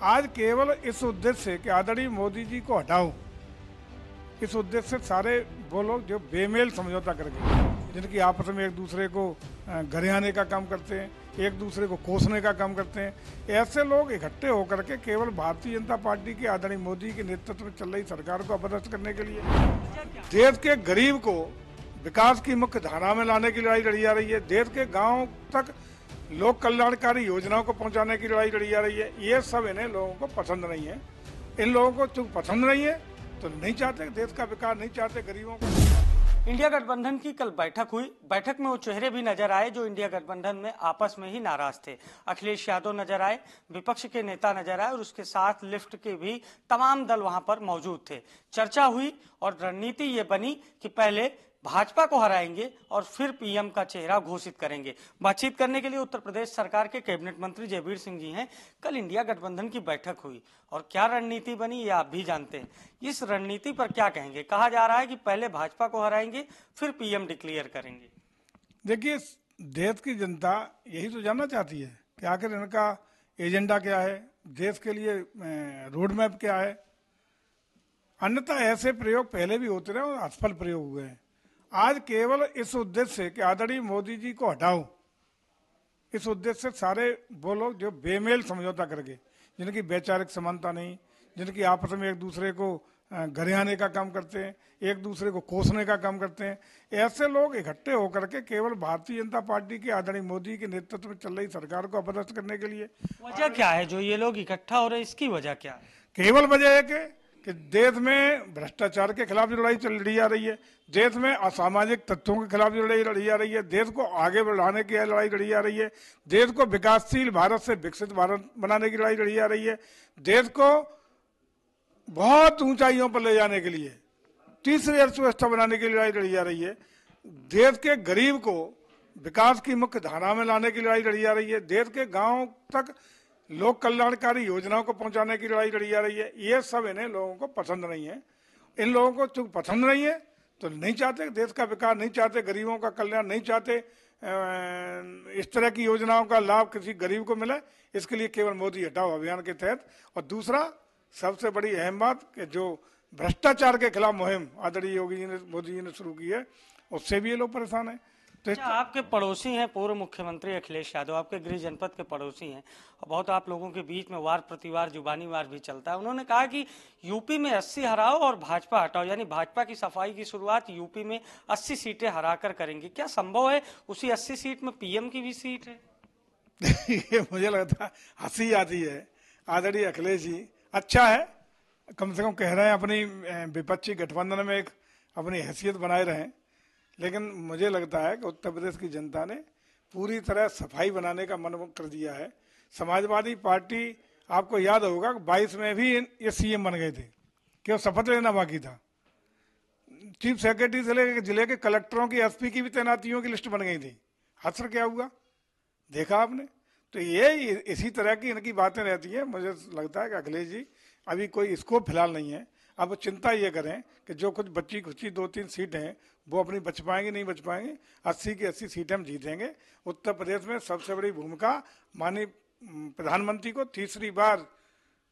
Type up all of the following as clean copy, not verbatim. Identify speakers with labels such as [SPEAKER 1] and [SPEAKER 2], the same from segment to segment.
[SPEAKER 1] आज केवल इस उद्देश्य से कि आदरणीय मोदी जी को हटाओ, इस उद्देश्य से सारे वो लोग जो बेमेल समझौता करके, जिनकी आपस में एक दूसरे को गरियाने का काम करते हैं, एक दूसरे को कोसने का काम करते हैं, ऐसे लोग इकट्ठे होकर के केवल भारतीय जनता पार्टी के आदरणीय मोदी के नेतृत्व में चल रही सरकार को अपदस्थ करने के लिए देश के गरीब को विकास की मुख्य धारा में लाने की लड़ाई लड़ी जा रही है। देश के गांव तक लोक कल्याणकारी योजनाओं को पहुंचाने की लड़ाई लड़ी जा रही है। ये सब इन्हें लोगों को पसंद नहीं है। इन लोगों को चूंकि पसंद नहीं है तो नहीं चाहते देश का विकास, नहीं चाहते गरीबों को।
[SPEAKER 2] इंडिया गठबंधन की कल बैठक हुई। बैठक में वो चेहरे भी नजर आए जो इंडिया गठबंधन में आपस में ही नाराज थे। अखिलेश यादव नजर आए, विपक्ष के नेता नजर आए और उसके साथ लिफ्ट के भी तमाम दल वहां पर मौजूद थे। चर्चा हुई और रणनीति ये बनी कि पहले भाजपा को हराएंगे और फिर पीएम का चेहरा घोषित करेंगे। बातचीत करने के लिए उत्तर प्रदेश सरकार के कैबिनेट मंत्री जयवीर सिंह जी हैं। कल इंडिया गठबंधन की बैठक हुई और क्या रणनीति बनी ये आप भी जानते हैं। इस रणनीति पर क्या कहेंगे? कहा जा रहा है कि पहले भाजपा को हराएंगे फिर पीएम डिक्लेयर करेंगे।
[SPEAKER 1] देखिए, देश की जनता यही तो जानना चाहती है कि आखिर इनका एजेंडा क्या है, देश के लिए रोड मैप क्या है। अन्यथा ऐसे प्रयोग पहले भी होते रहे और असफल प्रयोग हुए हैं। आज केवल इस उद्देश्य से कि आदरणीय मोदी जी को हटाओ, इस उद्देश्य से सारे वो लोग जो बेमेल समझौता करके, जिनकी वैचारिक समानता नहीं, जिनकी आपस में एक दूसरे को गरियाने का काम करते हैं, एक दूसरे को कोसने का काम करते हैं, ऐसे लोग इकट्ठे होकर के केवल भारतीय जनता पार्टी के आदरणीय मोदी के नेतृत्व में चल रही सरकार को अपदस्थ करने के लिए।
[SPEAKER 2] वजह क्या है जो ये लोग इकट्ठा हो रहे, इसकी वजह क्या है?
[SPEAKER 1] केवल वजह है कि देश में भ्रष्टाचार के खिलाफ जो लड़ाई लड़ी जा रही है, देश में असामाजिक तत्वों के खिलाफ जो लड़ाई लड़ी जा रही है, देश को आगे बढ़ाने की लड़ाई लड़ी जा रही है, देश को विकासशील भारत से विकसित भारत बनाने की लड़ाई लड़ी जा रही है, देश को बहुत ऊंचाइयों पर ले जाने के लिए, तीसरी अर्थव्यवस्था बनाने की लड़ाई लड़ी जा रही है, देश के गरीब को विकास की मुख्य धारा में लाने की लड़ाई लड़ी जा रही है, देश के गाँव तक लोक कल्याणकारी योजनाओं को पहुंचाने की लड़ाई लड़ी जा रही है। ये सब इन्हें लोगों को पसंद नहीं है। इन लोगों को चूंकि पसंद नहीं है तो नहीं चाहते देश का विकास, नहीं चाहते गरीबों का कल्याण, नहीं चाहते इस तरह की योजनाओं का लाभ किसी गरीब को मिले। इसके लिए केवल मोदी हटाओ अभियान के तहत। और दूसरा सबसे बड़ी अहम बात कि जो भ्रष्टाचार के खिलाफ मुहिम आदरणीय योगी जी ने, मोदी जी ने शुरू की है, उससे भी ये लोग परेशान है।
[SPEAKER 2] तो आपके पड़ोसी हैं पूर्व मुख्यमंत्री अखिलेश यादव, आपके गृह जनपद के पड़ोसी हैं और बहुत आप लोगों के बीच में वार प्रतिवार, जुबानी वार भी चलता है। उन्होंने कहा कि यूपी में 80 हराओ और भाजपा हटाओ, यानी भाजपा की सफाई की शुरुआत यूपी में 80 सीटें हराकर करेंगे। क्या संभव है उसी 80 सीट में पीएम की भी सीट है?
[SPEAKER 1] ये मुझे लगता है हंसी आती है। आदरणीय अखिलेश जी अच्छा है, कम से कम कह रहे हैं अपनी विपक्षी गठबंधन में एक अपनी हैसियत बनाए रहें, लेकिन मुझे लगता है कि उत्तर प्रदेश की जनता ने पूरी तरह सफाई बनाने का मन कर दिया है। समाजवादी पार्टी, आपको याद होगा 22 में भी ये सीएम बन गए थे, केवल शपथ लेना बाकी था। चीफ सेक्रेटरी से लेकर जिले के कलेक्टरों की, एसपी की भी तैनातियों की लिस्ट बन गई थी। असर क्या हुआ देखा आपने? तो ये इसी तरह की इनकी बातें रहती है। मुझे लगता है कि अखिलेश जी अभी कोई स्कोप फिलहाल नहीं है। अब चिंता ये करें कि जो कुछ बच्ची खुची 2-3 सीटें हैं वो अपनी बच पाएंगे, नहीं बच पाएंगे। 80 की 80 सीटें हम जीतेंगे। उत्तर प्रदेश में सबसे बड़ी भूमिका माननीय प्रधानमंत्री को तीसरी बार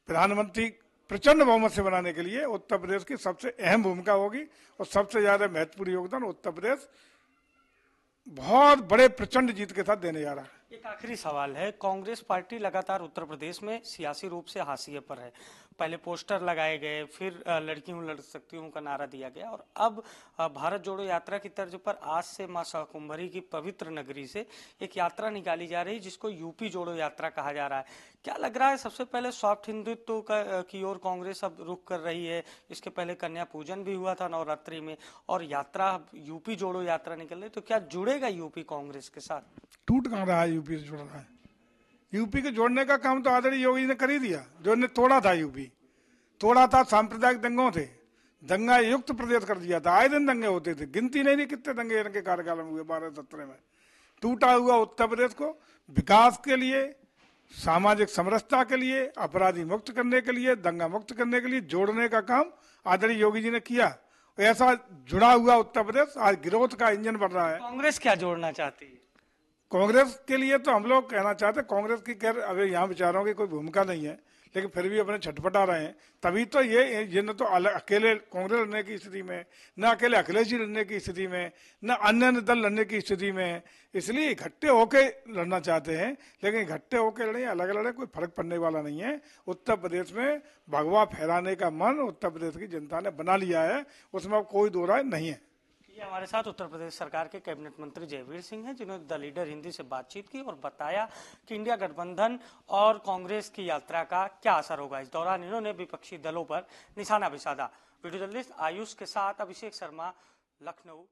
[SPEAKER 1] प्रधानमंत्री प्रचंड बहुमत से बनाने के लिए उत्तर प्रदेश की सबसे अहम भूमिका होगी और सबसे ज्यादा महत्वपूर्ण योगदान उत्तर प्रदेश बहुत बड़े प्रचंड जीत के साथ देने जा रहा है।
[SPEAKER 2] एक आखिरी सवाल है, कांग्रेस पार्टी लगातार उत्तर प्रदेश में सियासी रूप से हाशिए पर है। पहले पोस्टर लगाए गए, फिर लड़की हूं लड़ सकती हूं का नारा दिया गया और अब भारत जोड़ो यात्रा की तर्ज पर आज से मां शाकुंभरी की पवित्र नगरी से एक यात्रा निकाली जा रही है जिसको यूपी जोड़ो यात्रा कहा जा रहा है। क्या लग रहा है सबसे पहले सॉफ्ट हिंदुत्व की ओर कांग्रेस अब रुख कर रही है? इसके पहले कन्या पूजन भी हुआ था नवरात्रि में और यात्रा यूपी जोड़ो यात्रा निकल रही, तो क्या जुड़ेगा यूपी कांग्रेस के साथ?
[SPEAKER 1] टूट कहाँ रहा है? यूपी से जुड़ रहा है। यूपी के जोड़ने का काम तो आदरणीय योगी ने कर ही दिया। जो ने तोड़ा था, यूपी तोड़ा था सांप्रदायिक दंगों थे, दंगा युक्त प्रदेश कर दिया था। आए दिन दंगे होते थे, गिनती नहीं थी कितने दंगे इनके कार्यकाल में हुए 12-17 में। टूटा हुआ उत्तर प्रदेश को विकास के लिए, सामाजिक समरसता के लिए, अपराधी मुक्त करने के लिए, दंगा मुक्त करने के लिए जोड़ने का काम आदरणीय योगी जी ने किया। ऐसा जुड़ा हुआ उत्तर प्रदेश आज ग्रोथ का इंजन बन रहा है।
[SPEAKER 2] कांग्रेस क्या जोड़ना चाहती है?
[SPEAKER 1] कांग्रेस के लिए तो हम लोग कहना चाहते हैं, कांग्रेस की खैर अभी यहाँ विचारों की कोई भूमिका नहीं है, लेकिन फिर भी अपने छटपटा रहे हैं। तभी तो ये न तो अकेले कांग्रेस लड़ने की स्थिति में, न अकेले अखिलेश जी लड़ने की स्थिति में, न अन्य दल लड़ने की स्थिति में, इसलिए इकट्ठे होके लड़ना चाहते हैं। लेकिन इकट्ठे होके लड़े, अलग लड़े, कोई फर्क पड़ने वाला नहीं है। उत्तर प्रदेश में भगवा फहराने का मन उत्तर प्रदेश की जनता ने बना लिया है, उसमें अब कोई दो राय नहीं है।
[SPEAKER 2] ये हमारे साथ उत्तर प्रदेश सरकार के कैबिनेट मंत्री जयवीर सिंह हैं, जिन्होंने द लीडर हिंदी से बातचीत की और बताया कि इंडिया गठबंधन और कांग्रेस की यात्रा का क्या असर होगा। इस दौरान इन्होंने विपक्षी दलों पर निशाना भी साधा। वीडियो जर्नलिस्ट आयुष के साथ अभिषेक शर्मा, लखनऊ।